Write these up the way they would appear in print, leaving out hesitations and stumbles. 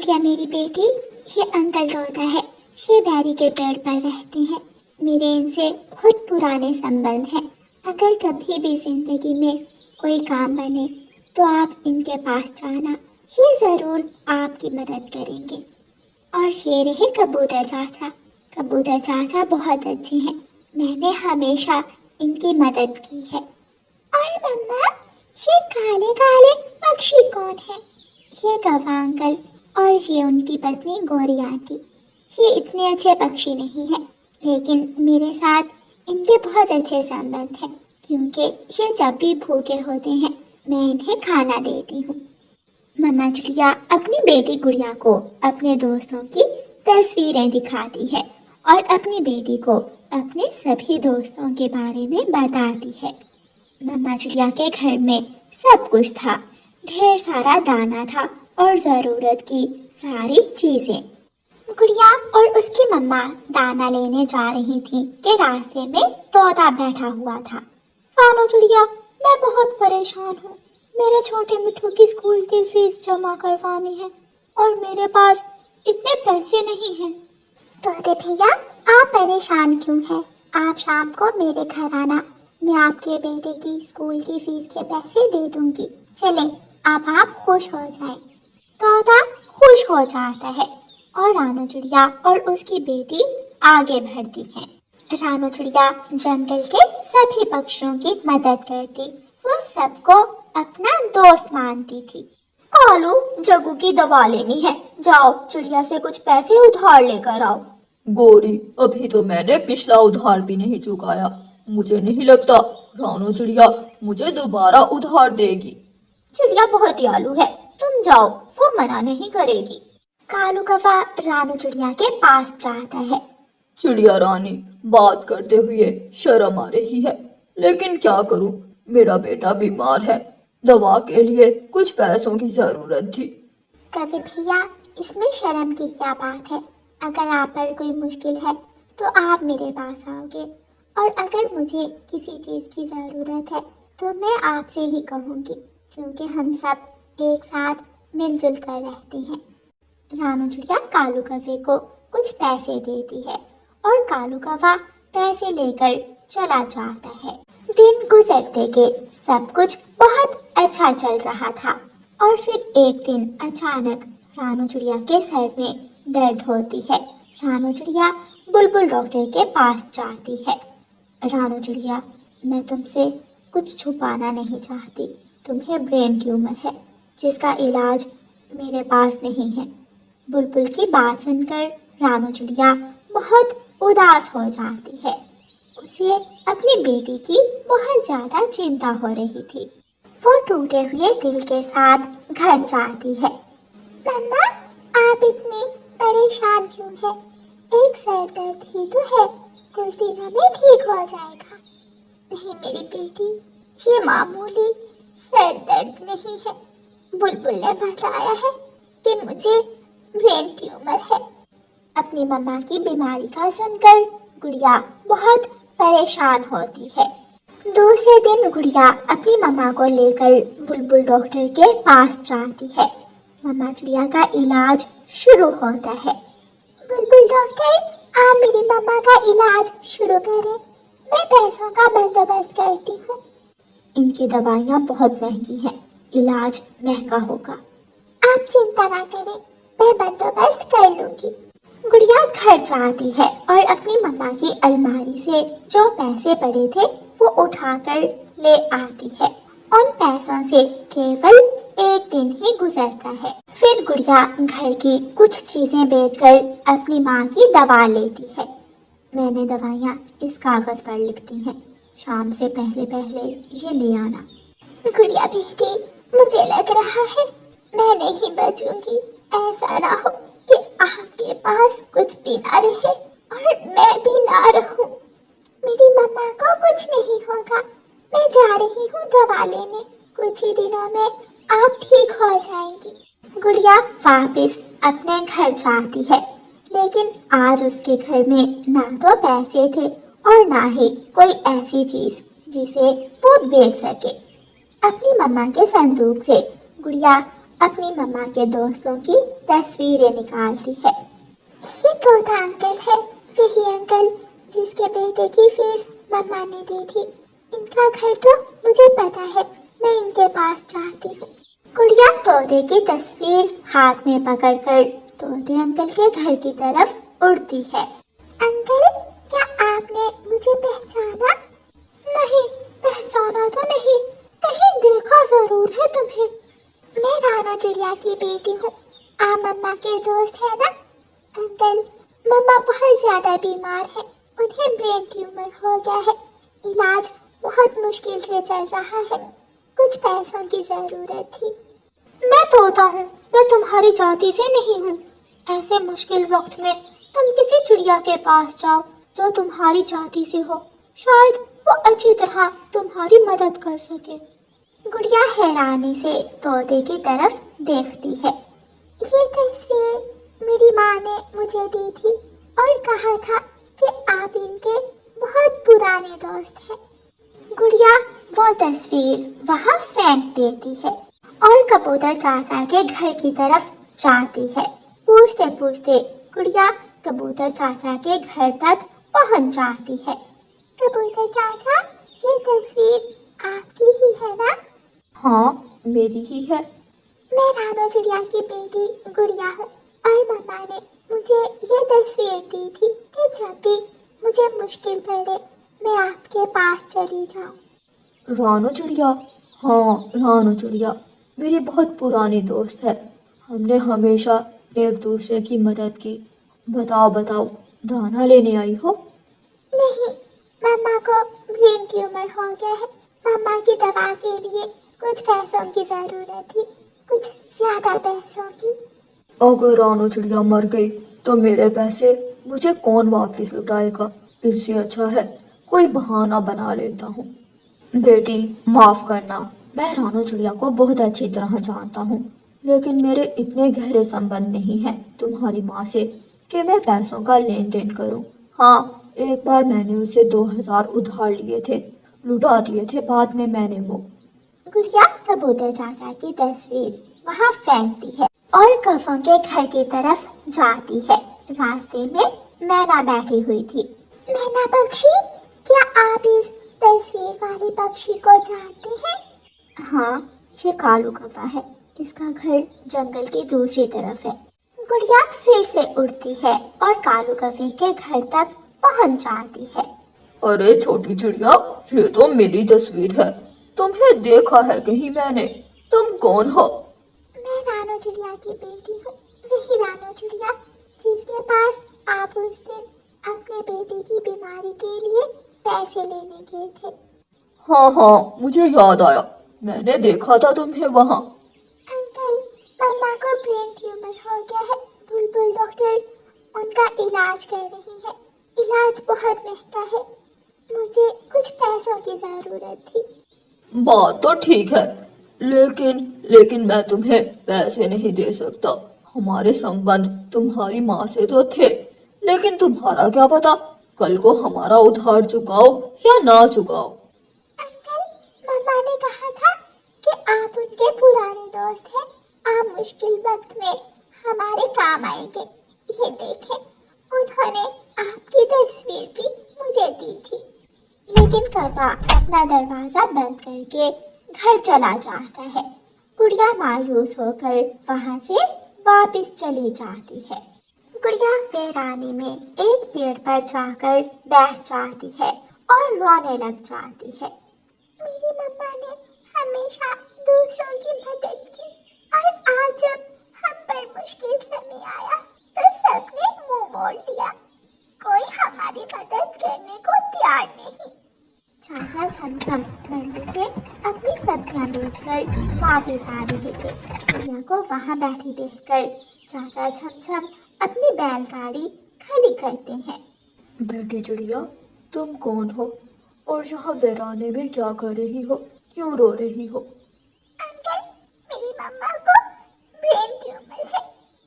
गुड़िया मेरी बेटी, ये अंकल तोता है। ये बैरी के पेड़ पर रहते हैं। मेरे इनसे बहुत पुराने संबंध हैं। अगर कभी भी जिंदगी में कोई काम बने तो आप इनके पास जाना, ये ज़रूर आपकी मदद करेंगे। और ये रहे कबूतर चाचा। कबूतर चाचा बहुत अच्छे हैं, मैंने हमेशा इनकी मदद की है। और मम्मा, ये काले काले पक्षी कौन है? ये गवा अंकल और ये उनकी पत्नी गोरी आंटी। ये इतने अच्छे पक्षी नहीं हैं, लेकिन मेरे साथ इनके बहुत अच्छे संबंध हैं, क्योंकि ये जब भी भूखे होते हैं मैं इन्हें खाना देती हूँ। मम्मा चिड़िया अपनी बेटी गुड़िया को अपने दोस्तों की तस्वीरें दिखाती है और अपनी बेटी को अपने सभी दोस्तों के बारे में बताती है। मम्मा चिड़िया के घर में सब कुछ था। ढेर सारा दाना था और ज़रूरत की सारी चीज़ें। गुड़िया और उसकी मम्मा दाना लेने जा रही थी कि रास्ते में तोता बैठा हुआ था। रानो चिड़िया, मैं बहुत परेशान हूँ। मेरे छोटे मिठू की स्कूल की फीस जमा करवानी है और मेरे पास इतने पैसे नहीं हैं। तोते भैया, आप परेशान क्यों हैं? आप शाम को मेरे घर आना, मैं आपके बेटे की स्कूल की फीस के पैसे दे दूंगी। चलें, अब आप खुश हो जाएं। तोता खुश हो जाता है और रानो चिड़िया और उसकी बेटी आगे बढ़ती है। रानो चिड़िया जंगल के सभी पक्षियों की मदद करती, वो सबको अपना दोस्त मानती थी। कालू, जग्गू की दवा लेनी है, जाओ चिड़िया से कुछ पैसे उधार लेकर आओ। गोरी, अभी तो मैंने पिछला उधार भी नहीं चुकाया। मुझे नहीं लगता रानो चिड़िया मुझे दोबारा उधार देगी। चिड़िया बहुत दयालु है, तुम जाओ, वो मना नहीं करेगी। कालू कौवा रानो चिड़िया के पास जाता है। चिड़िया रानी, बात करते हुए शर्म आ रही है, लेकिन क्या करूं, मेरा बेटा बीमार है। दवा के लिए कुछ पैसों की जरूरत थी। कवि भैया, इसमें शर्म की क्या बात है? अगर आप पर कोई मुश्किल है तो आप मेरे पास आओगे, और अगर मुझे किसी चीज़ की ज़रूरत है तो मैं आपसे ही कहूँगी, क्योंकि हम सब एक साथ मिलजुल कर रहते हैं। रानो चिड़िया कालू कौवे को कुछ पैसे देती है और कालू कौवा पैसे लेकर चला जाता है। दिन गुजरते के सब कुछ बहुत अच्छा चल रहा था, और फिर एक दिन अचानक रानो चिड़िया के सर में दर्द होती है। रानो चिड़िया बुलबुल डॉक्टर के पास जाती है। रानो चिड़िया, मैं तुमसे कुछ छुपाना नहीं चाहती। तुम्हें ब्रेन ट्यूमर है जिसका इलाज मेरे पास नहीं है। बुलबुल की बात सुनकर रानो चिड़िया बहुत उदास हो जाती है। उसे अपनी बेटी की बहुत ज़्यादा चिंता हो रही थी। वो टूटे हुए दिल के साथ घर जाती है। मम्मा, आप इतनी परेशान क्यों हैं? एक सर दर्द ही तो है, कुछ दिनों में ठीक हो जाएगा। नहीं मेरी बेटी, ये मामूली सर दर्द नहीं है। बुलबुल ने बताया है कि मुझे ब्रेन ट्यूमर है। अपनी मम्मा की बीमारी का सुनकर गुड़िया बहुत परेशान होती है। दूसरे दिन गुड़िया अपनी मम्मा को लेकर बुलबुल डॉक्टर के पास जाती है। मम्मा चिड़िया का इलाज शुरू होता है। बुलबुल डॉक्टर, आप मेरी मम्मा का इलाज शुरू करें, मैं पैसों का बंदोबस्त करती हूँ। इनकी दवाइयाँ बहुत महंगी हैं, इलाज महंगा होगा। आप चिंता ना करें, मैं बंदोबस्त कर लूंगी। गुड़िया घर जाती है और अपनी मम्मा की अलमारी से जो पैसे पड़े थे वो उठाकर ले आती है। उन पैसों से केवल एक दिन ही गुजरता है। फिर गुड़िया घर की कुछ चीजें बेचकर अपनी माँ की दवा लेती है। मैंने दवाइयाँ इस कागज पर लिखती हैं, शाम से पहले पहले ये ले आना। गुड़िया बेटी, मुझे लग रहा है मैं नहीं बचूंगी। ऐसा ना हो कि आपके पास कुछ भी ना रहे और मैं भी ना रहूं। मेरी मम्मा को कुछ नहीं होगा, मैं जा रही हूँ दवा लेने, कुछ ही दिनों में आप ठीक हो जाएंगी। गुड़िया वापस अपने घर जाती है, लेकिन आज उसके घर में ना तो पैसे थे और ना ही कोई ऐसी चीज जिसे वो बेच सके। अपनी मम्मा के संदूक से गुड़िया अपनी मम्मा के दोस्तों की तस्वीरें निकालती है। ये तोता अंकल है, वही अंकल जिसके बेटे की फीस मम्मा ने दी थी। इनका घर तो मुझे पता है, मैं इनके पास जाती हूँ। गुड़िया तोते की तस्वीर हाथ में पकड़कर तोते अंकल के घर की तरफ उड़ती है। अंकल, क्या आपने मुझे पहचाना? नहीं, पहचाना तो नहीं, कहीं देखा जरूर है तुम्हें। मैं राणा चिड़िया की बेटी हूँ। आप मम्मा के दोस्त है ना? अंकल, मम्मा बहुत ज्यादा बीमार है, उन्हें ब्रेन ट्यूमर हो गया है। इलाज बहुत मुश्किल से चल रहा है, कुछ पैसों की जरूरत थी। मैं तोता हूँ, मैं तुम्हारी जाति से नहीं हूँ। ऐसे मुश्किल वक्त में तुम किसी चिड़िया के पास जाओ जो तुम्हारी जाति से हो, शायद वो अच्छी तरह तुम्हारी मदद कर सके। गुड़िया हैरानी से तोते की तरफ देखती है। ये तस्वीर मेरी माँ ने मुझे दी थी और कहा था कि आप इनके बहुत पुराने दोस्त हैं। गुड़िया वो तस्वीर वहाँ फेंक देती है और कबूतर चाचा के घर की तरफ जाती है। पूछते पूछते गुड़िया कबूतर चाचा के घर तक पहुँच जाती है। कबूतर चाचा, ये तस्वीर आपकी ही है ना? हाँ, मेरी ही है। मैं राणा चिड़िया की बेटी गुड़िया हूँ और मम्मा ने मुझे ये तस्वीर दी थी कि जब भी मुझे मुश्किल पड़े मैं आपके पास चली जाऊँ। रानू चिड़िया? हाँ, रानू चिड़िया मेरी बहुत पुरानी दोस्त है। हमने हमेशा एक दूसरे की मदद की। बताओ बताओ, दाना लेने आई हो? नहीं, मम्मा को ब्रेन ट्यूमर हो गया है। मम्मा की दवा के लिए कुछ पैसों की जरूरत थी, कुछ ज्यादा पैसों की। अगर रानू चिड़िया मर गई तो मेरे पैसे मुझे कौन वापस लौटाएगा? इससे अच्छा है कोई बहाना बना लेता हूँ। बेटी, माफ करना, मैं रानू चिड़िया को बहुत अच्छी तरह जानता हूँ, लेकिन मेरे इतने गहरे संबंध नहीं हैं तुम्हारी माँ से कि मैं पैसों का लेन देन करूँ। हाँ, एक बार मैंने उसे 2000 उधार लिए थे, लुटा दिए थे बाद में मैंने वो। गुड़िया कबूतर चाचा की तस्वीर वहाँ फेंकती है और कफों के घर की तरफ जाती है। रास्ते में मैना बैठी हुई थी। मैना पक्षी, क्या आप इस तस्वीर वाले पक्षी को जानते हैं? हाँ, ये कालू कौवा है। इसका घर जंगल की दूसरी तरफ है। गुड़िया फिर से उड़ती है और कालू कौवे के घर तक पहुंच जाती है। अरे छोटी चिड़िया, ये तो मेरी तस्वीर है। तुम्हें देखा है कहीं मैंने? तुम कौन हो? मैं रानू चिड़िया की बेटी हूँ, वही रानू चिड़िया जिसके पास आप उस दिन अपने बेटे की बीमारी के लिए पैसे लेने गए थे। हाँ हाँ, मुझे याद आया, मैंने देखा था तुम्हें वहाँ। अंकल, मम्मा को ब्रेन ट्यूमर हो गया है। बुलबुल डॉक्टर उनका इलाज कर रही है। इलाज बहुत महंगा है, मुझे कुछ पैसों की जरूरत थी। बात तो ठीक है, लेकिन मैं तुम्हें पैसे नहीं दे सकता। हमारे संबंध तुम्हारी माँ से तो थे, लेकिन तुम्हारा क्या पता कल को हमारा उधार चुकाओ या ना चुकाओ। अंकल, मम्मा ने कहा था कि आप उनके पुराने दोस्त हैं। आप मुश्किल वक्त में हमारे काम आएंगे। ये देखें, उन्होंने आपकी तस्वीर भी मुझे दी थी। लेकिन कौवा अपना दरवाजा बंद करके घर चला जाता है। गुड़िया मायूस होकर वहां से वापस चली जाती है। गुड़िया वीरानी में एक पेड़ पर जाकर बैठ जाती है और रोने लग जाती है। मेरी मम्मा ने हमेशा दूसरों की मदद की और आज जब हम पर मुश्किल समय आया तो सबने मुंह मोड़ लिया। कोई हमारी मदद करने को तैयार नहीं। चाचा छमछम मंडी से अपनी सब्जियां बेचकर वापस आ रहे थे। गुड़िया को वहां बैठी देखकर चाचा छमछम अपनी बैलगाड़ी खड़ी करते हैं। बेटी चिड़िया, तुम कौन हो और यहाँ वीराने में क्या कर रही हो? क्यों रो रही हो? अंकल, मेरी मम्मा को ब्रेन ट्यूमर है।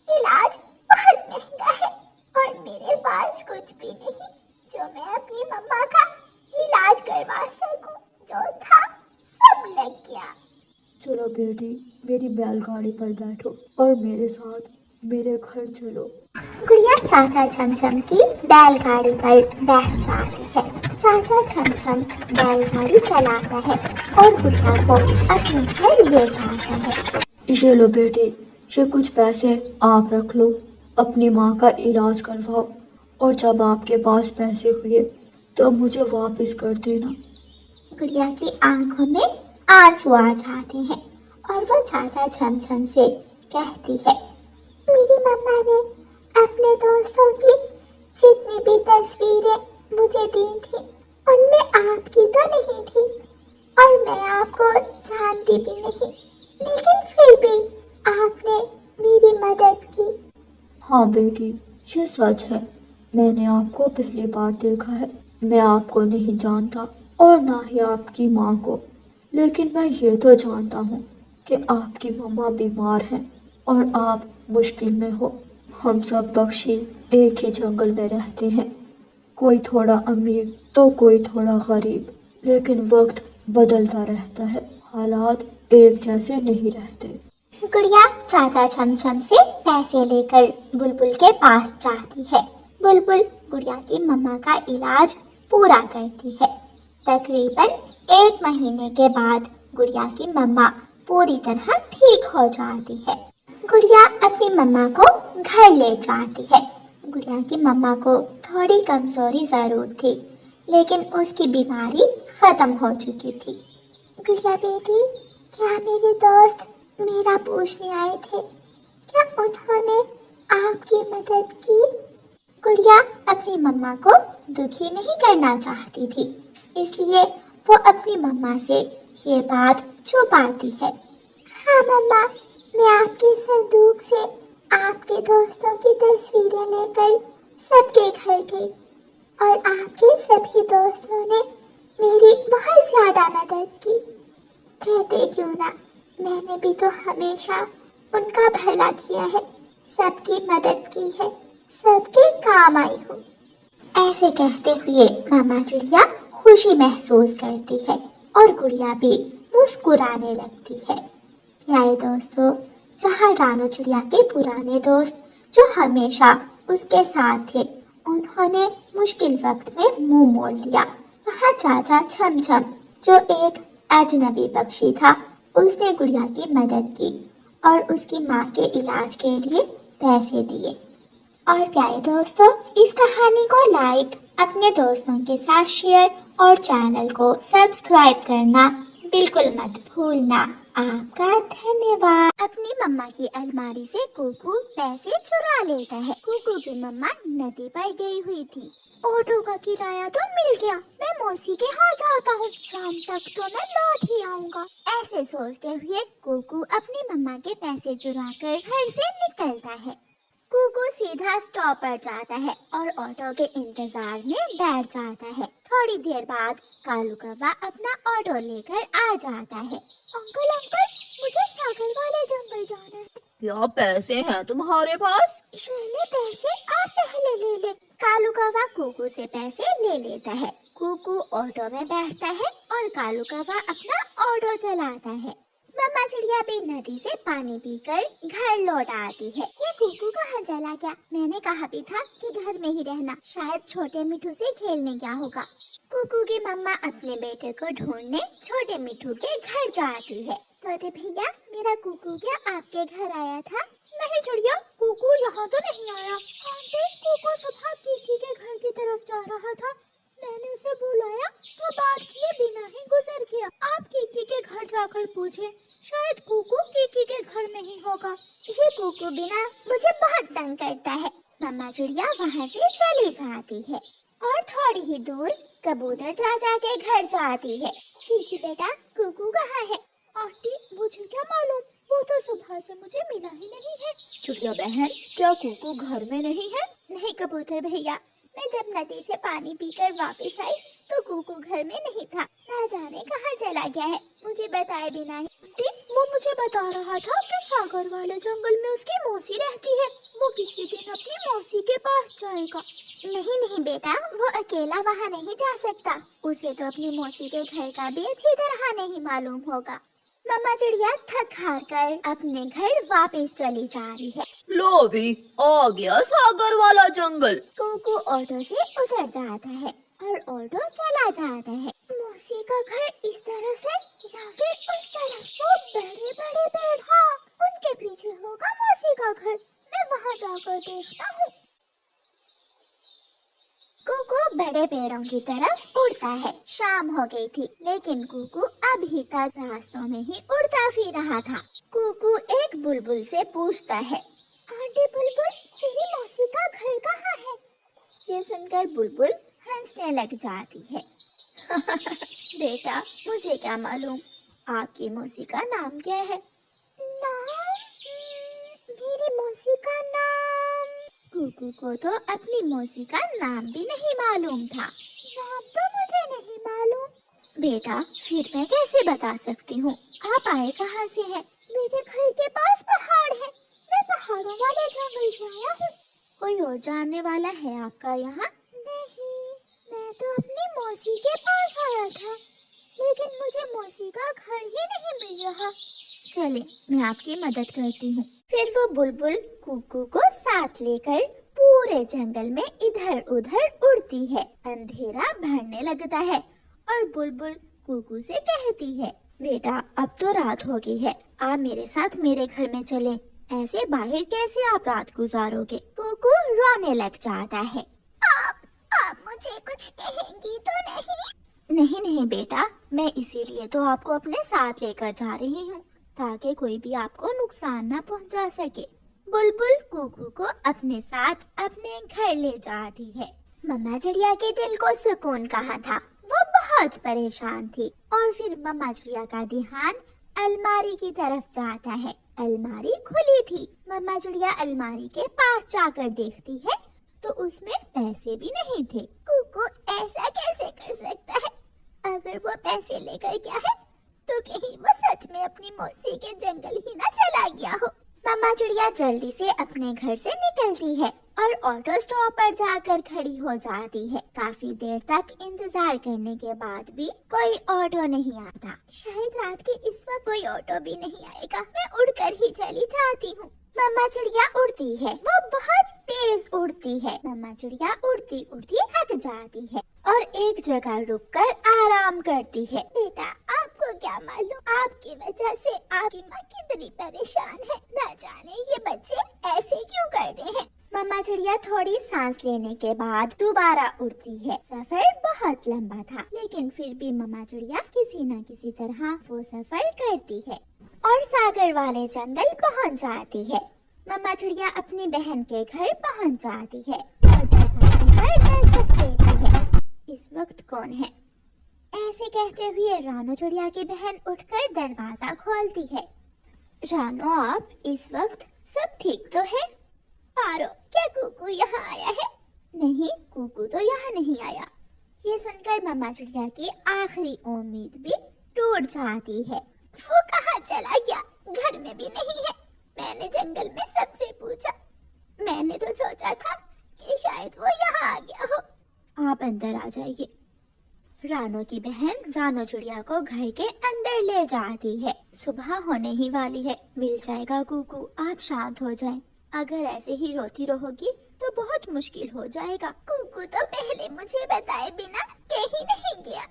इलाज बहुत महंगा है और मेरे पास कुछ भी नहीं जो मैं अपनी मम्मा का इलाज करवा सकूं। जो था सब लग गया। चलो बेटी, मेरी बैलगाड़ी पर बैठो और मेरे साथ मेरे घर चलो। गुड़िया चाचा छमछम की बैलगाड़ी पर बैठ जाती है। चाचा छमछम बैलगाड़ी चलाता है और गुड़िया को अपने घर ले जाता है। ये लो बेटी, ये कुछ पैसे आप रख लो, अपनी माँ का इलाज करवाओ और जब आपके पास पैसे हुए तो मुझे वापस कर देना। गुड़िया की आंखों में आंसू आ जाते हैं और वो चाचा छमछम से कहती है, मेरी मम्मा ने अपने दोस्तों की जितनी भी तस्वीरें मुझे दी थी उनमें आपकी तो नहीं थी और मैं आपको जानती भी नहीं, लेकिन फिर भी आपने मेरी मदद की। हाँ बेटी, ये सच है। मैंने आपको पहली बार देखा है। मैं आपको नहीं जानता और ना ही आपकी माँ को, लेकिन मैं ये तो जानता हूँ कि आपकी मम्मा बीमार हैं और आप मुश्किल में हो। हम सब पक्षी एक ही जंगल में रहते हैं, कोई थोड़ा अमीर तो कोई थोड़ा गरीब, लेकिन वक्त बदलता रहता है, हालात एक जैसे नहीं रहते। गुड़िया चाचा छमछम से पैसे लेकर बुलबुल के पास जाती है। बुलबुल गुड़िया की मम्मा का इलाज पूरा करती है। तकरीबन 1 महीने के बाद गुड़िया की मम्मा पूरी तरह ठीक हो जाती है। गुड़िया अपनी मम्मा को घर ले जाती है। गुड़िया की मम्मा को थोड़ी कमजोरी जरूर थी, लेकिन उसकी बीमारी खत्म हो चुकी थी। गुड़िया बेटी, क्या मेरे दोस्त मेरा पूछने आए थे? क्या उन्होंने आपकी मदद की? गुड़िया अपनी मम्मा को दुखी नहीं करना चाहती थी, इसलिए वो अपनी मम्मा से ये बात छुपाती है। हाँ मम्मा, मैं आपके संदूक से आपके दोस्तों की तस्वीरें लेकर सबके घर गई और आपके सभी दोस्तों ने मेरी बहुत ज्यादा मदद की। कहते क्यों ना, मैंने भी तो हमेशा उनका भला किया है, सबकी मदद की है, सबके काम आई हूँ। ऐसे कहते हुए मामा चिड़िया खुशी महसूस करती है और गुड़िया भी मुस्कुराने लगती है। प्यारे दोस्तों, जहाँ रानू चिड़िया के पुराने दोस्त जो हमेशा उसके साथ थे, उन्होंने मुश्किल वक्त में मुंह मोड़ लिया, वहाँ चाचा छमछम जो एक अजनबी पक्षी था, उसने गुड़िया की मदद की और उसकी माँ के इलाज के लिए पैसे दिए। और प्यारे दोस्तों, इस कहानी को लाइक, अपने दोस्तों के साथ शेयर और चैनल को सब्सक्राइब करना बिल्कुल मत भूलना। आपका धन्यवाद। अपनी मम्मा की अलमारी से कुकू पैसे चुरा लेता है। कुकू की मम्मा नदी पर गई हुई थी। ऑटो का किराया तो मिल गया, मैं मौसी के यहाँ जाता हूँ, शाम तक तो मैं लौट ही आऊँगा। ऐसे सोचते हुए कुकू अपनी मम्मा के पैसे चुरा कर घर से निकलता है। कुकू सीधा स्टॉप पर जाता है और ऑटो के इंतजार में बैठ जाता है। थोड़ी देर बाद कालू कौवा अपना ऑटो लेकर आ जाता है। अंकल अंकल, मुझे सागर वाले जंगल जाना है। क्या पैसे हैं तुम्हारे पास? ये पैसे आप पहले ले ले। कालू कौवा कुकू से पैसे ले लेता है। कुकू ऑटो में बैठता है और कालू कौवा अपना ऑटो चलाता है। मम्मा चिड़िया भी नदी से पानी पीकर घर लौट आती है। ये कुकू कहाँ चला गया? मैंने कहा भी था कि घर में ही रहना, शायद छोटे मिठू से खेलने गया होगा। कुकू की मम्मा अपने बेटे को ढूंढने छोटे मिठू के घर जाती है। तोते भैया, मेरा कुकू क्या आपके घर आया था? नहीं चिड़िया, कुकू यहाँ तो नहीं आया। आंटी, कुकू सुबह कीकी के घर की तरफ जा रहा था, मैंने उसे बुलाया तो बात किए बिना ही गुजर गया। आप कीकी के घर जाकर पूछे, शायद कुकू कीकी के घर में ही होगा। ये कुकू बिना मुझे बहुत तंग करता है। मम्मा चिड़िया वहाँ से चली जाती है और थोड़ी ही दूर कबूतर चाचा के घर जाती है। कीकी बेटा, कुकू कहाँ है? आंटी, मुझे क्या मालूम, वो तो सुबह से मुझे मिला ही नहीं है। चिड़िया बहन, क्या कुकू घर में नहीं है? नहीं कबूतर भैया, मैं जब नदी से पानी पीकर वापस आई तो कुकू घर में नहीं था, ना जाने कहाँ चला गया है, मुझे बताए भी नहीं। वो मुझे बता रहा था कि सागर वाले जंगल में उसकी मौसी रहती है, वो किसी दिन अपनी मौसी के पास जाएगा। नहीं नहीं बेटा, वो अकेला वहाँ नहीं जा सकता, उसे तो अपनी मौसी के घर का भी अच्छी तरह नहीं मालूम होगा। मम्मा चिड़िया थक हार कर अपने घर वापस चली जा रही है। लो भी आ गया सागर वाला जंगल। कुकू ऑटो से उतर जाता है और ऑटो चला जाता है। मौसी का घर इस तरफ है या फिर उस तरफ? वो बड़े बड़े पेड़, हाँ उनके पीछे होगा मौसी का घर। मैं वहाँ जाकर देखता हूँ। कुकू बड़े पेड़ों की तरफ उड़ता है। शाम हो गई थी लेकिन कुकू अभी तक रास्तों में ही उड़ता फिर रहा था। कुकू एक बुलबुल से पूछता है, आंटी बुलबुल, मेरी मौसी का घर कहाँ है? ये सुनकर बुलबुल हंसने लग जाती है। बेटा, मुझे क्या मालूम, आपकी मौसी का नाम क्या है? नाम? मेरी मौसी का नाम? कुकू को तो अपनी मौसी का नाम भी नहीं मालूम था। नाम तो मुझे नहीं मालूम। बेटा, फिर मैं कैसे बता सकती हूँ? आप आए कहाँ से हैं? मेरे घर के पास पहाड़ है। मैं पहाड़ों वाले जंगल से आया हूँ। कोई और जानने वाला है आपका यहाँ? नहीं, मैं तो अपनी मौसी के पास आया था, लेकिन मुझे मौसी का घर ही नहीं मिल रहा। चले, मैं आपकी मदद करती हूँ। फिर वो बुलबुल कुकू को साथ लेकर पूरे जंगल में इधर उधर उड़ती है। अंधेरा बढ़ने लगता है और बुलबुल कुकू से कहती है, बेटा अब तो रात हो गई है, आप मेरे साथ मेरे घर में चले। ऐसे बाहर कैसे आप रात गुजारोगे? कुकू रोने लग जाता है। आप मुझे कुछ कहेंगी तो नहीं? नहीं नहीं बेटा, मैं इसीलिए तो आपको अपने साथ लेकर जा रही हूँ ताकि कोई भी आपको नुकसान न पहुँचा सके। बुलबुल कुकू को अपने साथ अपने घर ले जाती है। मम्मा चिड़िया के दिल को सुकून कहाँ था, वो बहुत परेशान थी। और फिर मम्मा चिड़िया का ध्यान अलमारी की तरफ जाता है। अलमारी खुली थी। मम्मा चिड़िया अलमारी के पास जाकर देखती है तो उसमें पैसे भी नहीं थे। कुकू ऐसा कैसे कर सकता है? अगर वो पैसे लेकर गया है तो कहीं वो सच में अपनी मौसी के जंगल ही ना चला गया हो। मम्मा चिड़िया जल्दी से अपने घर से निकलती है और ऑटो स्टॉप पर जाकर खड़ी हो जाती है। काफी देर तक इंतजार करने के बाद भी कोई ऑटो नहीं आता। शायद रात के इस वक्त कोई ऑटो भी नहीं आएगा। मैं उड़कर ही चली जाती हूँ। मम्मा चिड़िया उड़ती है, वो बहुत तेज उड़ती है। मम्मा चिड़िया उड़ती उड़ती थक जाती है और एक जगह रुककर आराम करती है। बेटा, आपको क्या मालूम, आपकी वजह से आपकी माँ कितनी परेशान है। न जाने ये बच्चे ऐसे क्यों करते हैं। मम्मा चिड़िया थोड़ी सांस लेने के बाद दोबारा उड़ती है। सफर बहुत लंबा था लेकिन फिर भी मम्मा चिड़िया किसी न किसी तरह वो सफर करती है और सागर वाले जंगल पहुंच जाती है। मम्मा चिड़िया अपनी बहन के घर पहुंच जाती है और दरवाजे पर दस्तक देती है। इस वक्त कौन है? ऐसे कहते हुए रानो चिड़िया की बहन उठकर दरवाजा खोलती है। रानो, आप इस वक्त सब ठीक तो है? पारो, क्या कुकू यहाँ आया है? नहीं, कुकू तो यहाँ नहीं आया। ये सुनकर मम्मा चिड़िया की आखिरी उम्मीद भी टूट जाती है। वो कहाँ चला गया? घर में भी नहीं है। मैंने जंगल में सबसे पूछा। मैंने तो सोचा था कि शायद वो यहाँ आ गया हो। आप अंदर आ जाइए। रानो की बहन रानो चिड़िया को घर के अंदर ले जाती है। सुबह होने ही वाली है, मिल जाएगा कुकू, आप शांत हो जाएं। अगर ऐसे ही रोती रहोगी तो बहुत मुश्किल हो जाएगा। कुकू तो पहले मुझे बताए बिना कहीं नहीं गया।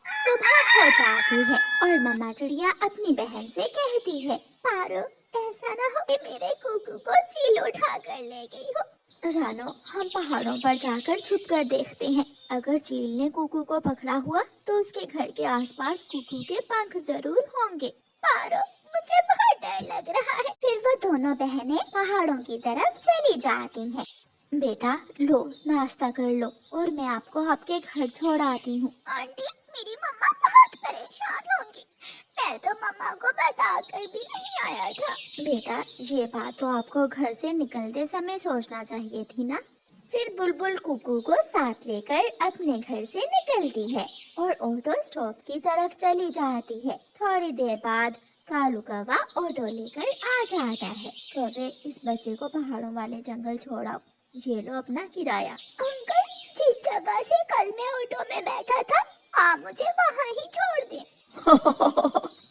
सुबह हो जाती है और मम्मा चिड़िया अपनी बहन से कहती है, पारो, ऐसा ना हो कि मेरे कुकू को चील उठा कर ले गई हो। रानो, हम पहाड़ों पर जाकर छुप कर देखते हैं। अगर चील ने कुकू को पकड़ा हुआ तो उसके घर के आसपास कुकू के पंख जरूर होंगे। पारो, मुझे बहुत डर लग रहा है। फिर वो दोनों बहनें पहाड़ों की तरफ चली जाती हैं। बेटा, लो नाश्ता कर लो और मैं आपको आपके घर छोड़ आती हूँ। आंटी, मेरी मम्मा बहुत परेशान होंगी। मैं तो मम्मा को बताकर भी नहीं आया था। बेटा, ये बात तो आपको घर से निकलते समय सोचना चाहिए थी ना। फिर बुलबुल कुकू को साथ लेकर अपने घर से निकलती है और ऑटो स्टॉप की तरफ चली जाती है। थोड़ी देर बाद कालू कौवा ऑटो लेकर आ जाता है। कौवे, इस बच्चे को पहाड़ों वाले जंगल छोड़ाओ, ये लो अपना किराया। अंकल, जिस जगह से कल मैं ऑटो में बैठा था, आप मुझे वहाँ ही छोड़ दें।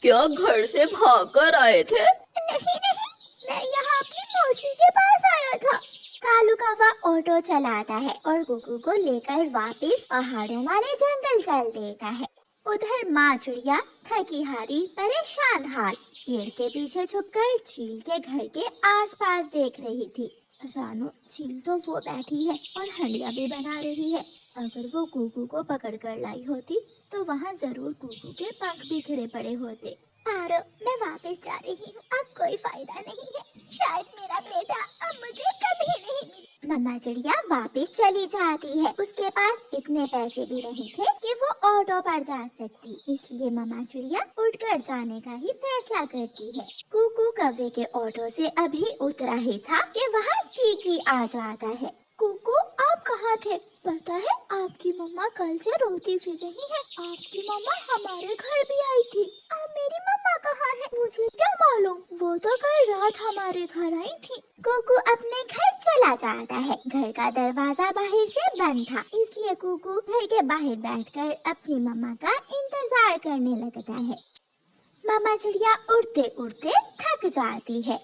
क्या घर से भागकर आए थे? नहीं नहीं, मैं यहाँ अपनी मौसी के पास आया था। कालू कौवा ऑटो चलाता है और कुकू को लेकर वापस पहाड़ों वाले जंगल चल देता है। उधर माँ चिड़िया थकी हारी परेशान हाल पेड़ के पीछे छुपकर चील के घर के आसपास देख रही थी। रानू चील तो वो बैठी है और हंडिया भी बना रही है। अगर वो कुकू को पकड़ कर लाई होती तो वहाँ जरूर कुकू के पंख बिखरे पड़े होते। पारो, मैं वापस जा रही हूँ, अब कोई फायदा नहीं है। शायद मेरा बेटा अब मुझे कभी नहीं मिले। मम्मा चिड़िया वापस चली जाती है। उसके पास इतने पैसे भी नहीं थे कि वो ऑटो पर जा सकती, इसलिए मम्मा चिड़िया उठकर जाने का ही फैसला करती है। कुकू कौवे के ऑटो से अभी उतरा ही था कि वहाँ कीकी आ जाता है। कुकू, आप कहाँ थे? पता है आपकी मम्मा कल से रोती फिर रही है। आपकी मम्मा हमारे घर भी आई थी। अब मेरी मम्मा कहाँ है? मुझे क्या मालूम, वो तो कल रात हमारे घर आई थी। कुकू अपने घर चला जाता है। घर का दरवाजा बाहर से बंद था, इसलिए कुकू घर के बाहर बैठकर अपनी मम्मा का इंतजार करने लगता है। मम्मा चिड़िया उड़ते उड़ते थक जाती है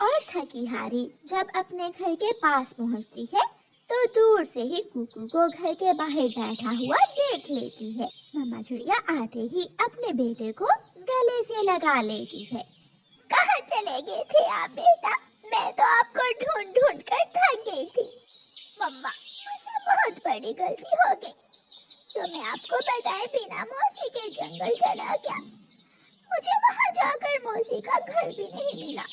और थकी हारी जब अपने घर के पास पहुंचती है तो दूर से ही कुकू को घर के बाहर बैठा हुआ देख लेती है। मम्मा चिड़िया आते ही अपने बेटे को गले से लगा लेती है। कहाँ चले गए थे आप बेटा? मैं तो आपको ढूंढ ढूंढ कर थक गई थी। मम्मा, मुझसे बहुत बड़ी गलती हो गई, तो मैं आपको बताए बिना मौसी के जंगल चला गया। मुझे वहाँ जाकर मौसी का घर भी नहीं मिला।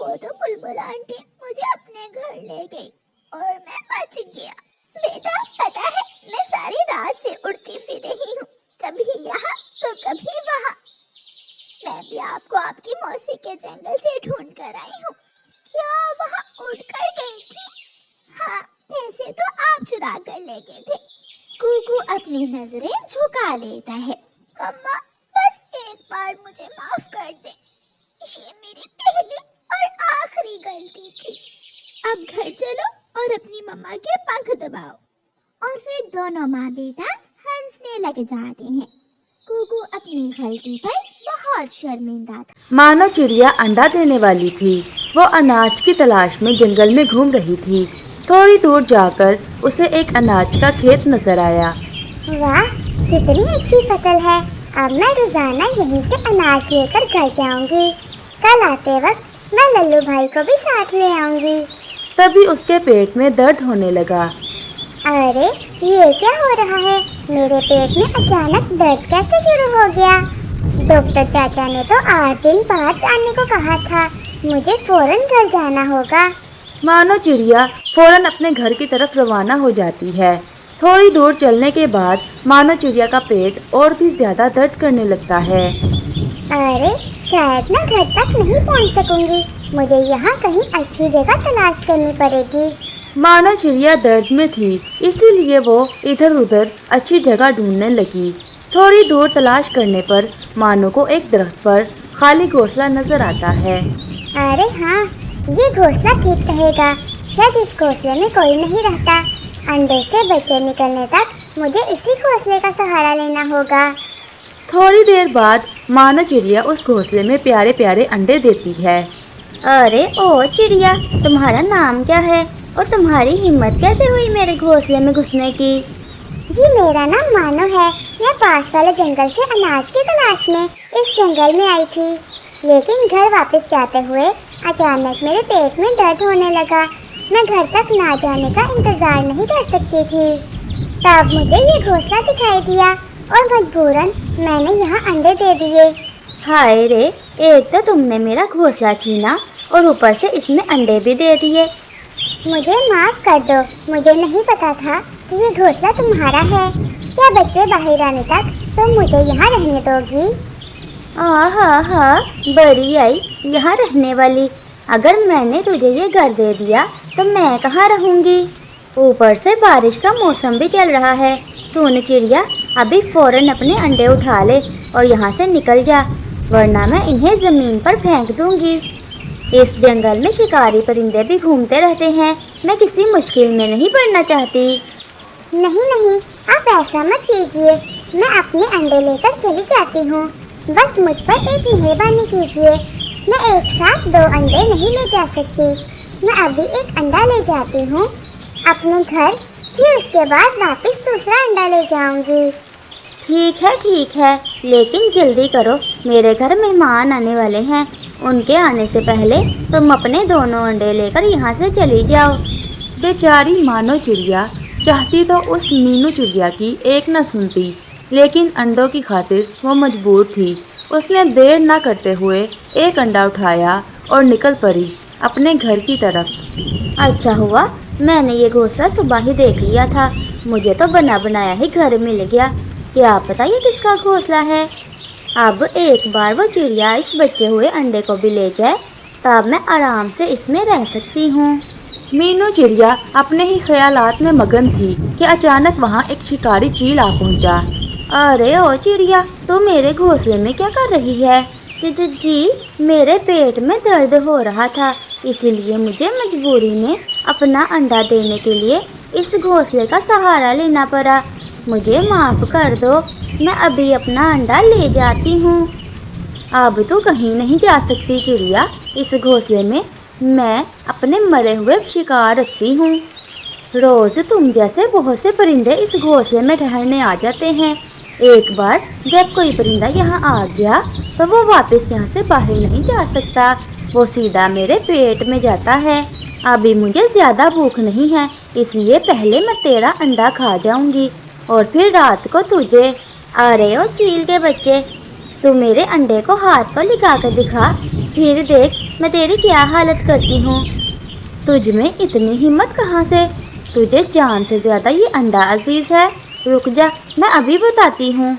वो तो बुलबुल आंटी मुझे अपने घर ले गई और मैं बच गया। बेटा, पता है मैं सारी रात से उड़ती फिर रही हूँ, कभी यहाँ तो कभी वहाँ। मैं भी आपको आपकी मौसी के जंगल से ढूंढ कर आई हूँ। क्या वहाँ उड़ कर गई थी? हाँ, पैसे तो आप चुरा कर ले गए थे। कुकू अपनी नजरें झुका लेता है। मम्मा, बस एक बार मुझे माफ कर दे, ये मेरी पहली और आखिरी गलती थी। अब घर चलो और अपनी मम्मा के पंख दबाओ। और फिर दोनों माँ बेटा हंसने लग जाते हैं। कुकू अपनी गलती पर बहुत शर्मिंदा था। मानो चिड़िया अंडा देने वाली थी। वो अनाज की तलाश में जंगल में घूम रही थी। थोड़ी दूर जाकर उसे एक अनाज का खेत नजर आया। वाह, कितनी अच्छी फसल है। अब मैं रोजाना यहीं से अनाज लेकर घर जाऊंगी। कल आते वक्त मैं लल्लू भाई को भी साथ ले आऊंगी। तभी उसके पेट में दर्द होने लगा। अरे, ये क्या हो रहा है? मेरे पेट में अचानक दर्द कैसे शुरू हो गया? डॉक्टर चाचा ने तो 8 दिन बाद आने को कहा था। मुझे फौरन घर जाना होगा। मानो चिड़िया फौरन अपने घर की तरफ रवाना हो जाती है। थोड़ी दूर चलने के बाद मानो चिड़िया का पेट और भी ज्यादा दर्द करने लगता है। अरे, शायद मैं घर तक नहीं पहुंच सकूंगी। मुझे यहाँ कहीं अच्छी जगह तलाश करनी पड़ेगी। मानो चिड़िया दर्द में थी, इसीलिए वो इधर उधर अच्छी जगह ढूंढने लगी। थोड़ी दूर तलाश करने पर मानो को एक दरख्त पर खाली घोंसला नजर आता है। अरे हाँ, ये घोंसला ठीक रहेगा। शायद इस घोंसले में कोई नहीं रहता। अंडे से बच्चे निकलने तक मुझे इसी घोंसले का सहारा लेना होगा। थोड़ी देर बाद मानो चिड़िया उस घोंसले में प्यारे प्यारे अंडे देती है। अरे ओ चिड़िया, तुम्हारा नाम क्या है और तुम्हारी हिम्मत कैसे हुई मेरे घोंसले में घुसने की? जी, मेरा नाम मानो है। मैं पास वाले जंगल से अनाज की तलाश में इस जंगल में आई थी, लेकिन घर वापस जाते हुए अचानक मेरे पेट में दर्द होने लगा। मैं घर तक ना जाने का इंतजार नहीं कर सकती थी। तब मुझे ये घोंसला दिखाई दिया और मजबूरन मैंने यहाँ अंडे दे दिए। हाय रे, एक तो तुमने मेरा घोंसला छीना और ऊपर से इसमें अंडे भी दे दिए। मुझे माफ कर दो, मुझे नहीं पता था कि ये घोंसला तुम्हारा है। क्या बच्चे बाहर आने तक तुम मुझे यहाँ रहने दोगी? हाँ, बड़ी आई यहाँ रहने वाली। अगर मैंने तुझे ये घर दे दिया तो मैं कहाँ रहूँगी? ऊपर से बारिश का मौसम भी चल रहा है। सुन चिड़िया, अभी फौरन अपने अंडे उठा ले और यहाँ से निकल जा, वरना मैं इन्हें ज़मीन पर फेंक दूँगी। इस जंगल में शिकारी परिंदे भी घूमते रहते हैं। मैं किसी मुश्किल में नहीं पड़ना चाहती। नहीं नहीं, आप ऐसा मत कीजिए। मैं अपने अंडे लेकर चली जाती हूँ। बस मुझ पर एक मेहरबानी कीजिए। मैं एक साथ 2 अंडे नहीं ले जा सकती। मैं अभी एक अंडा ले जाती हूँ अपने घर, फिर उसके बाद वापस दूसरा अंडा ले जाऊंगी। ठीक है, लेकिन जल्दी करो, मेरे घर मेहमान आने वाले हैं। उनके आने से पहले तुम अपने दोनों अंडे लेकर यहाँ से चली जाओ। बेचारी मानो चिड़िया चाहती तो उस मीनू चिड़िया की एक न सुनती, लेकिन अंडों की खातिर वो मजबूर थी। उसने देर न करते हुए एक अंडा उठाया और निकल पड़ी अपने घर की तरफ। अच्छा हुआ मैंने ये घोंसला सुबह ही देख लिया था, मुझे तो बना बनाया ही घर मिल गया। क्या पता ये किसका घोंसला है। अब एक बार वो चिड़िया इस बचे हुए अंडे को भी ले जाए, तब मैं आराम से इसमें रह सकती हूँ। मीनू चिड़िया अपने ही ख्यालात में मगन थी कि अचानक वहाँ एक शिकारी चील आ पहुँचा। अरे ओ चिड़िया, तू मेरे घोंसले में क्या कर रही है? जी, मेरे पेट में दर्द हो रहा था, इसलिए मुझे मजबूरी में अपना अंडा देने के लिए इस घोंसले का सहारा लेना पड़ा। मुझे माफ़ कर दो, मैं अभी अपना अंडा ले जाती हूँ। अब तो कहीं नहीं जा सकती चिड़िया, इस घोंसले में मैं अपने मरे हुए शिकार रखती हूँ। रोज़ तुम जैसे बहुत से परिंदे इस घोंसले में ठहरने आ जाते हैं। एक बार जब कोई परिंदा यहाँ आ गया तो वो वापस यहाँ से बाहर नहीं जा सकता, वो सीधा मेरे पेट में जाता है। अभी मुझे ज़्यादा भूख नहीं है, इसलिए पहले मैं तेरा अंडा खा जाऊंगी और फिर रात को तुझे। अरे ओ चील के बच्चे, तू मेरे अंडे को हाथ पर लगा कर दिखा, फिर देख मैं तेरी क्या हालत करती हूँ। तुझ में इतनी हिम्मत कहाँ से? तुझे जान से ज़्यादा ये अंडा अजीज़ है। रुक जा, मैं अभी बताती हूँ।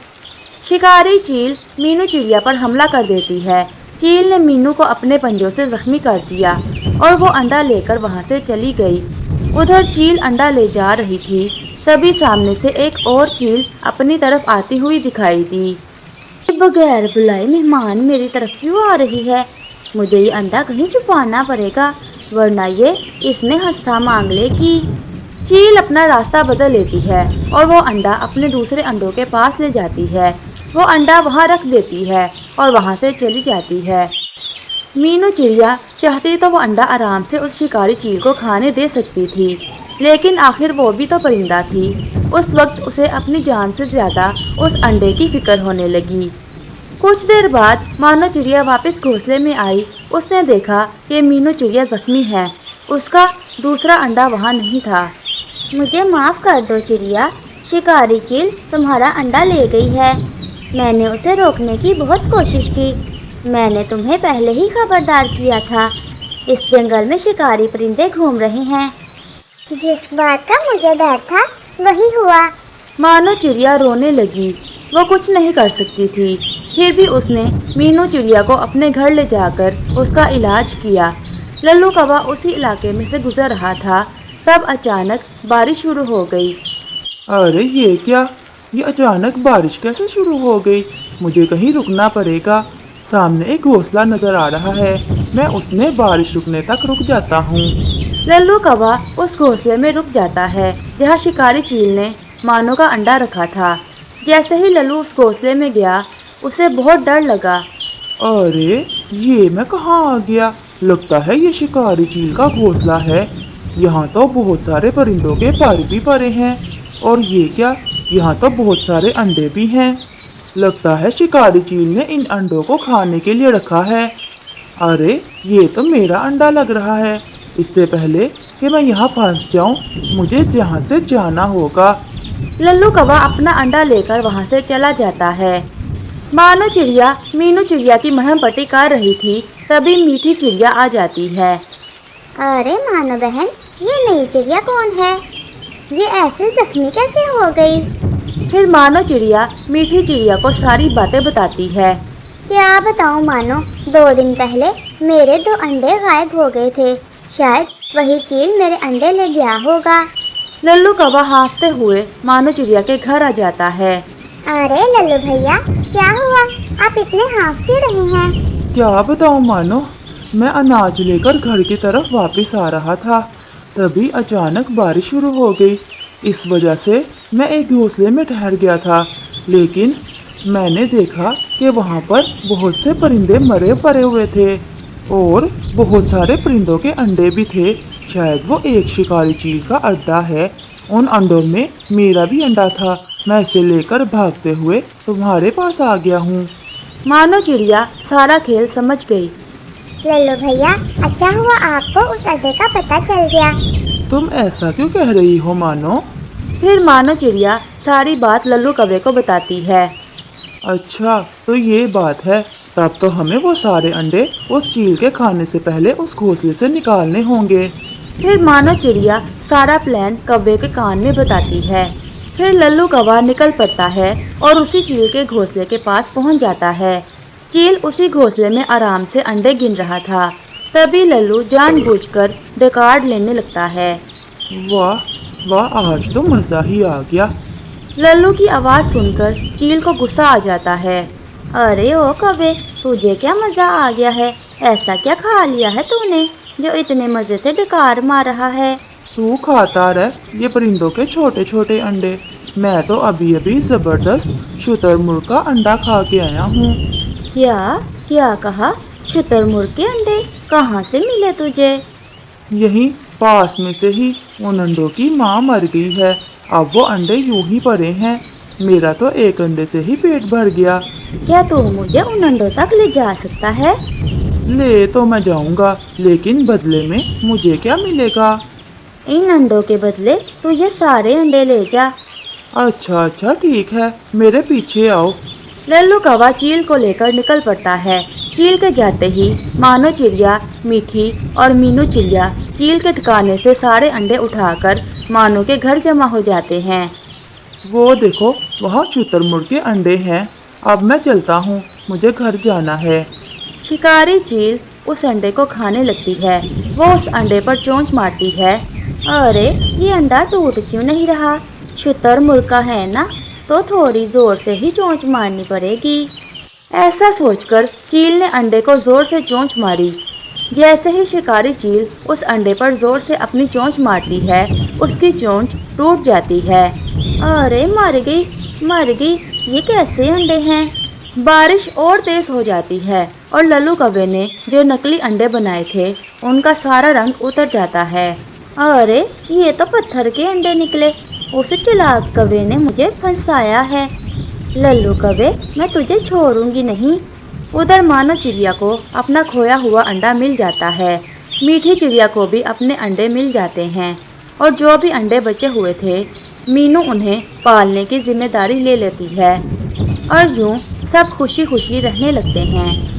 शिकारी चील मीनू चिड़िया पर हमला कर देती है। चील ने मीनू को अपने पंजों से जख्मी कर दिया और वो अंडा लेकर वहाँ से चली गई। उधर चील अंडा ले जा रही थी, तभी सामने से एक और चील अपनी तरफ आती हुई दिखाई दी। बगैर बुलाए मेहमान मेरी तरफ क्यों आ रही है? मुझे ये अंडा कहीं छुपाना पड़ेगा, वरना ये इसमें हिस्सा मांग लेगी। चील अपना रास्ता बदल लेती है और वो अंडा अपने दूसरे अंडों के पास ले जाती है। वो अंडा वहाँ रख देती है और वहाँ से चली जाती है। मीनू चिड़िया चाहती तो वो अंडा आराम से उस शिकारी चील को खाने दे सकती थी, लेकिन आखिर वो भी तो परिंदा थी। उस वक्त उसे अपनी जान से ज़्यादा उस अंडे की फिक्र होने लगी। कुछ देर बाद मानो चिड़िया वापस घोंसले में आई। उसने देखा कि मीनू चिड़िया जख्मी है, उसका दूसरा अंडा वहाँ नहीं था। मुझे माफ़ कर दो चिड़िया, शिकारी चील तुम्हारा अंडा ले गई है। मैंने उसे रोकने की बहुत कोशिश की, मैंने तुम्हें पहले ही खबरदार किया था। इस जंगल में शिकारी परिंदे घूम रहे हैं। जिस बात का मुझे डर था वही हुआ। मानो चिड़िया रोने लगी, वो कुछ नहीं कर सकती थी। फिर भी उसने मीनू चिड़िया को अपने घर ले जाकर उसका इलाज किया। लल्लू कौवा उसी इलाके में से गुजर रहा था, तब अचानक बारिश शुरू हो गई। अरे ये क्या, ये अचानक बारिश कैसे शुरू हो गई? मुझे कहीं रुकना पड़ेगा। सामने एक घोंसला नजर आ रहा है, मैं उसमें बारिश रुकने तक रुक जाता हूँ। लल्लू कौवा उस घोंसले में रुक जाता है जहाँ शिकारी चील ने मानो का अंडा रखा था। जैसे ही लल्लू उस घोंसले में गया, उसे बहुत डर लगा। अरे ये मैं कहाँ आ गया? लगता है ये शिकारी चील का घोंसला है। यहाँ तो बहुत सारे परिंदों के पर भी पड़े हैं, और ये क्या, यहाँ तो बहुत सारे अंडे भी हैं। लगता है शिकारी चील ने इन अंडों को खाने के लिए रखा है। अरे ये तो मेरा अंडा लग रहा है। इससे पहले कि मैं यहाँ फंस जाऊँ, मुझे यहाँ से जाना होगा। लल्लू कौवा अपना अंडा लेकर वहाँ से चला जाता है। मानो चिड़िया मीनू चिड़िया की मरहम पट्टी कर रही थी, तभी मीठी चिड़िया आ जाती है। अरे मानो बहन, ये नई चिड़िया कौन है? ये ऐसे जख्मी कैसे हो गई? फिर मानो चिड़िया मीठी चिड़िया को सारी बातें बताती है। क्या बताऊँ मानो, 2 दिन पहले मेरे 2 अंडे गायब हो गए थे। शायद वही चील मेरे अंडे ले गया होगा। लल्लू कौवा हाँफते हुए मानो चिड़िया के घर आ जाता है। अरे लल्लू भैया, क्या हुआ? आप इतने हाँफ क्यों रहे हैं? क्या बताऊँ मानो, मैं अनाज लेकर घर की तरफ वापस आ रहा था, तभी अचानक बारिश शुरू हो गई। इस वजह से मैं एक घोंसले में ठहर गया था, लेकिन मैंने देखा कि वहाँ पर बहुत से परिंदे मरे पड़े हुए थे और बहुत सारे परिंदों के अंडे भी थे। शायद वो एक शिकारी चील का अड्डा है। उन अंडों में मेरा भी अंडा था। मैं इसे लेकर भागते हुए तुम्हारे पास आ गया हूँ। मानो चिड़िया सारा खेल समझ गई। लल्लू भैया, अच्छा हुआ आपको उस अड्डे का पता चल गया। तुम ऐसा क्यों कह रही हो मानो? फिर मानो चिड़िया सारी बात लल्लू कौवे को बताती है। अच्छा, तो ये बात है। तब तो हमें वो सारे अंडे उस चील के खाने से पहले उस घोंसले से निकालने होंगे। फिर मानो चिड़िया सारा प्लान कौवे के कान में बताती है। फिर लल्लू कौवा निकल पड़ता है और उसी चील के घोंसले के पास पहुंच जाता है। चील उसी घोंसले में आराम से अंडे गिन रहा था। तभी लल्लू जानबूझकर रिकॉर्ड लेने लगता है। वाह वाह, आज तो मज़ा ही आ गया। लल्लू की आवाज़ सुनकर चील को गुस्सा आ जाता है। अरे ओ कौवे, तुझे क्या मज़ा आ गया है? ऐसा क्या खा लिया है तूने जो इतने मज़े से डकार मार रहा है? तू खाता रह ये परिंदों के छोटे छोटे अंडे। मैं तो अभी अभी ज़बरदस्त शुतुरमुर्ग का अंडा खा के आया हूँ। क्या क्या कहा? शुतुरमुर्ग के अंडे कहाँ से मिले तुझे? यहीं पास में से ही उन अंडों की माँ मर गई है। अब वो अंडे यूं ही पड़े हैं। मेरा तो एक अंडे से ही पेट भर गया। क्या तू मुझे उन अंडों तक ले जा सकता है? ले तो मैं जाऊंगा, लेकिन बदले में मुझे क्या मिलेगा? इन अंडों के बदले तू ये सारे अंडे ले जा। अच्छा अच्छा ठीक है, मेरे पीछे आओ। लल्लू कौवा चील को लेकर निकल पड़ता है। चील के जाते ही मानो चिड़िया, मीठी और मीनू चिड़िया चील के ठिकाने से सारे अंडे उठाकर मानो के घर जमा हो जाते हैं। वो देखो, वहाँ शुतुरमुर्ग के अंडे हैं। अब मैं चलता हूँ, मुझे घर जाना है। शिकारी चील उस अंडे को खाने लगती है। वो उस अंडे पर चोंच मारती है। अरे ये अंडा टूट क्यों नहीं रहा? शुतुरमुर्ग का है ना, तो थोड़ी जोर से ही चोंच मारनी पड़ेगी। ऐसा सोचकर चील ने अंडे को जोर से चोंच मारी। जैसे ही शिकारी चील उस अंडे पर जोर से अपनी चोंच मारती है, उसकी चोंच टूट जाती है। अरे मर गई, ये कैसे अंडे हैं? बारिश और तेज हो जाती है और लल्लू कौवे ने जो नकली अंडे बनाए थे उनका सारा रंग उतर जाता है। अरे ये तो पत्थर के अंडे निकले। उस चालाक कौवे ने मुझे फंसाया है। लल्लू कौवे, मैं तुझे छोड़ूंगी नहीं। उधर मानो चिड़िया को अपना खोया हुआ अंडा मिल जाता है। मीठी चिड़िया को भी अपने अंडे मिल जाते हैं और जो भी अंडे बचे हुए थे मीनू उन्हें पालने की जिम्मेदारी ले लेती है और यूं सब खुशी खुशी रहने लगते हैं।